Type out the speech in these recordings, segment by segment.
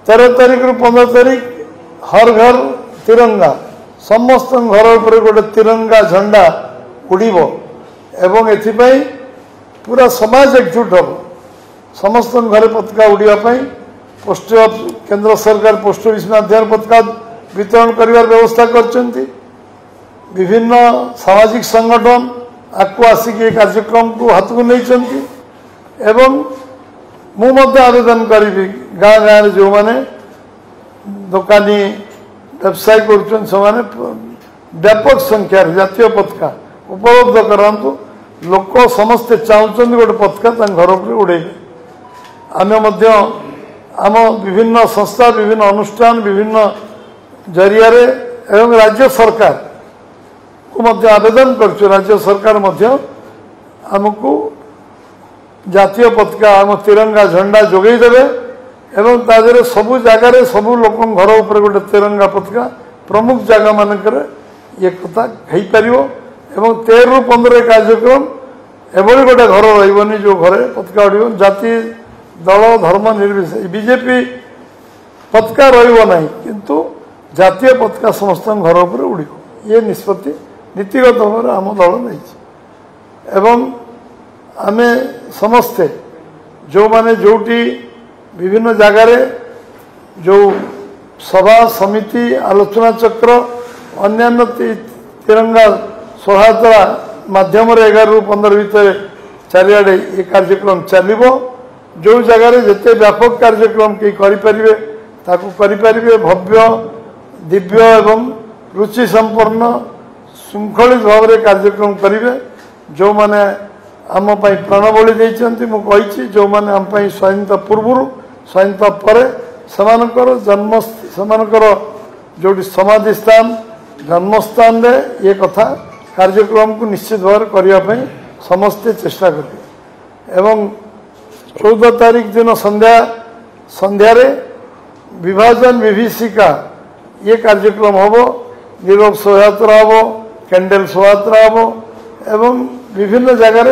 13 तारिख रु 15 तारिख हर घर तिरंगा समस्त घर उपर गोटे तिरंगा झंडा उड़ीब एवं एथिपाई पूरा समाज एकजुट हम समस्त घरे पताका उड़ाई पोस्ट केंद्र सरकार पोस्ट ऑफिस माध्यम पताका वितरण करिवार व्यवस्था करचंती विभिन्न सामाजिक संगठन आपको आसिक ये कार्यक्रम को हाथ को नहीं एवं मु मध्य आवेदन करी गाँ गाँव जो माने दुकानी व्यवसाय कर व्यापक संख्या जातीय पताका उपलब्ध करातु लोक समस्ते चाहते गोटे पताका घर पर उड़े आम आम विभिन्न संस्था विभिन्न अनुष्ठान विभिन्न जरिया एवं राज्य सरकार को मध्य आवेदन कर राज्य सरकार मध्य आमको जातीय पताका आम तिरंगा झंडा जोगई देवे एवं तादेरे सबु जगार सबु लोक घर उपर गोटे तिरंगा पताका प्रमुख जगह मानकर ये कथा हो पार एवं 13 रु 15 कार्यक्रम एभली गोटे घर रही जो घरे पताका उड़ जाति दल धर्म निर्विशेष बीजेपी पताका रही किंतु जातीय पताका समस्त घर उपर उड़ ये निष्पत्ति नीतिगत भाव आम दल नहीं एवं आमे समस्ते जो माने जोटी विभिन्न जगार जो सभा समिति आलोचना चक्र अन्य तिरंगा शोभायात्रा माध्यम 11 रु 15 भीतर चारिआडे ये कार्यक्रम चलो जो जगार जिते व्यापक कार्यक्रम कई करें भव्य दिव्य एवं रुचि संपन्न श्रृंखलित भाव में कार्यक्रम करेंगे जो माने आम प्राणबली देती मुझे जो मैंने आम स्वाधीनता पूर्व स्वाधीनता पर जन्म से जो समाधि स्थान जन्मस्थान रे ये कथा कार्यक्रम को निश्चित भाव करने समस्ते चेष्टा करेंगे एवं 14 तारीख दिन संध्यारे विभाजन विभीषिका ये कार्यक्रम हम नीरव शोभायात्रा हम कैंडल शोभायात्रा हम एवं विभिन्न जगार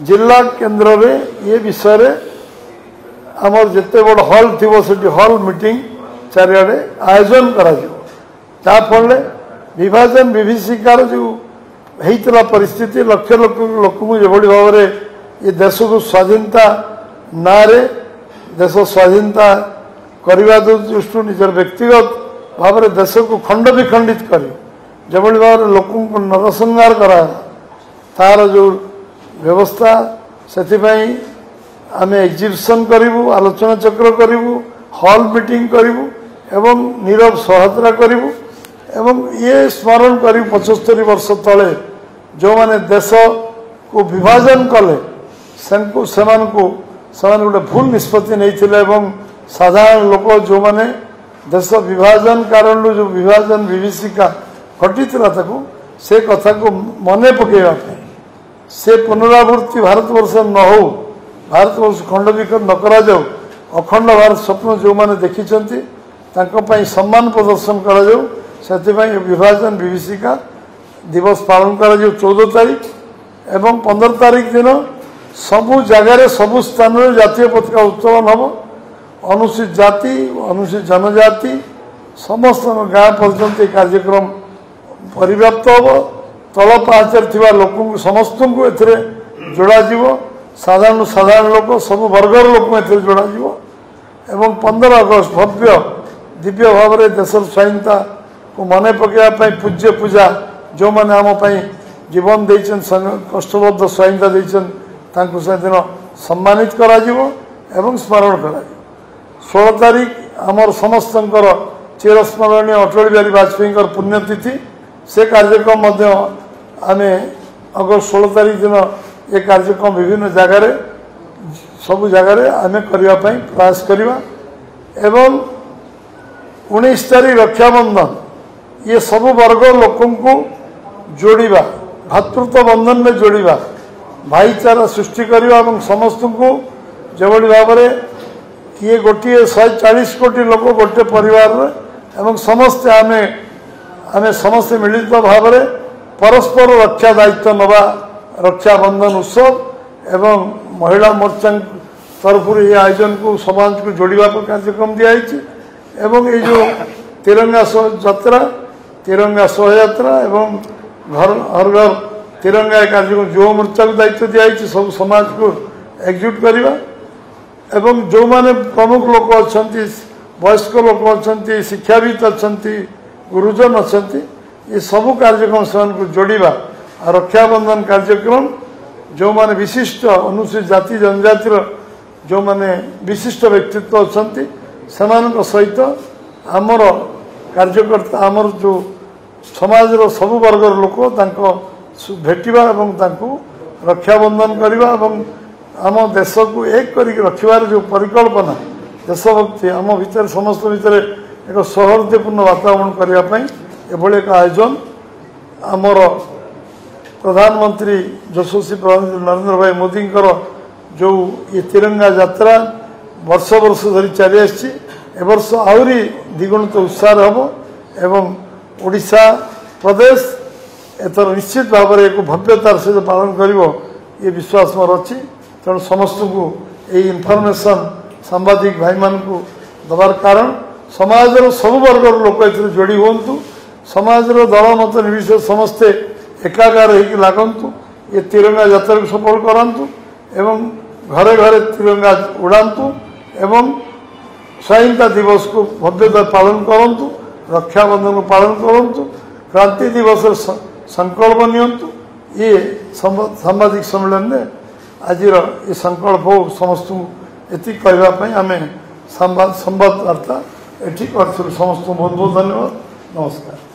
जिला केन्द्र रे ये विषय रे आमर जिते बड़ हल थी हल मीटिंग चारिआडे आयोजन करा फल विभाजन विभीषिकार जो होता परिस्थिति लक्ष लक्ष लोक जो भाव में ये देश को स्वाधीनता ना रे देश स्वाधीनता करने दृष्टि निजर व्यक्तिगत भाव में देश को खंड विखंडित कर जो भाव में लोक नरसंहार करा तार जो व्यवस्था से आम एग्जिबिशन करूँ आलोचना चक्र करूँ हॉल मीटिंग करूँ एवं नीरव शोभायात्रा करूँ एवं ये स्मरण कर 75 वर्ष तले जो माने देश को विभाजन कले गोटे भूल निष्पत्ति नहीं साधारण लोक जो माने देश विभाजन कारण जो विभाजन विभीषिका घटी से कथा को मने पकेवा से पुनरावृत्ति भारतवर्ष न हो भारतवर्ष खंड विखंड न करा जाओ अखंड भारत स्वप्न जो मैंने देखी सम्मान प्रदर्शन करा जाओ से विभाजन विभीषिका दिवस पालन करा जाओ 14 तारीख एवं 15 तारीख दिन सबु जगार सबु स्थान जातीय पताका उत्तोलन हम अनुसूचित जाति अनुसूचित जनजाति समस्त गाँ पर्यंत कार्यक्रम परिव्याप्त हम तल पाचर थी लोक समस्त को ए जोड़ा साधारण साधारण लोक सब वर्गर लोक ए जोड़ा एवं 15 अगस्त भव्य दिव्य भाव में देश स्वाधीनता को मन पकड़ा पूज्य पूजा जो मैंने आम जीवन देचन कष्टबद्ध स्वाधीनता देचन से दिन सम्मानित करा एवं स्मरण करा 16 तारीख आमर समस्त चिरस्मरणीय अटल बिहारी वाजपेयी पुण्यतिथि से कार्यक्रम आम अगस्त 16 तारीख दिन ये कार्यक्रम विभिन्न जगार सबु जगार आम करने प्रयास करवा एवं 19 तारीख रक्षाबंधन ये सब वर्ग लोक जोड़ा भातृत्व बंधन में जोड़ा भाईचारा सृष्टि करवा समस्त को जो भाव में ये गोटे 140 कोटी लोक गोटे परिवार एवं समस्ते आमे समस्ते मिलित भाव में परस्पर रक्षा दायित्व नवा रक्षाबंधन उत्सव एवं महिला मोर्चा तरफ ये आयोजन को समाज को जोड़वा कार्यक्रम दिखाई एवं ये जो तिरंगा यात्रा तिरंगा शोभायात्रा एवं घर हर घर तिरंगा कार्यक्रम युव मोर्चा को दायित्व दिखाई सब समाज को एकजुट करवा एवं जो माने प्रमुख लोक अच्छा वयस्क लोक अच्छा शिक्षाविद अच्छा गुरुजन अच्छा ये सब कार्यक्रम से जोड़वा रक्षाबंधन कार्यक्रम जो माने विशिष्ट अनुसूचित जाति जनजातिर जो माने विशिष्ट व्यक्तित्व अच्छा सहित आमर कार्यकर्ता आमर जो समाज सब वर्गर लोक भेटा रक्षाबंधन करवा आम देश को एक कर रखार जो परिकल्पना देशभक्ति आम भीतर समस्त भीतर एक सौहार्दपूर्ण वातावरण करने एक आयोजन आमर प्रधानमंत्री यशस्वी प्रधानमंत्री नरेंद्र भाई मोदी जो ये तिरंगा यात्रा वर्ष वर्ष धरी चली आर्ष आहरी द्विगुणित उत्साह हम एवं ओडिशा प्रदेश एथर निश्चित भाव में एक भव्यतार सहित पालन कर ये विश्वास मोर अच्छी तेणु समस्त को यही इनफर्मेशन सांबादिक भाई मान को दबार कारण समाज सब वर्ग लोक जोड़ी हूँ समाज दल मत निर्विशेष समस्ते एकाकार होकर लागंतु ये तिरंगा यात्रा को सफल करातु एवं घरे घरे तिरंगा उड़ातु एवं स्वाधीनता दिवस को भव्यता पालन करूँ रक्षाबंधन को पालन करूँ क्रांति दिवस संकल्प नियंतु ये सांबादिक सम्मेलन में आज ये संकल्प हो समस्त ये कहवाई आम संवादवार्ता ये समस्त बहुत बहुत धन्यवाद नमस्कार।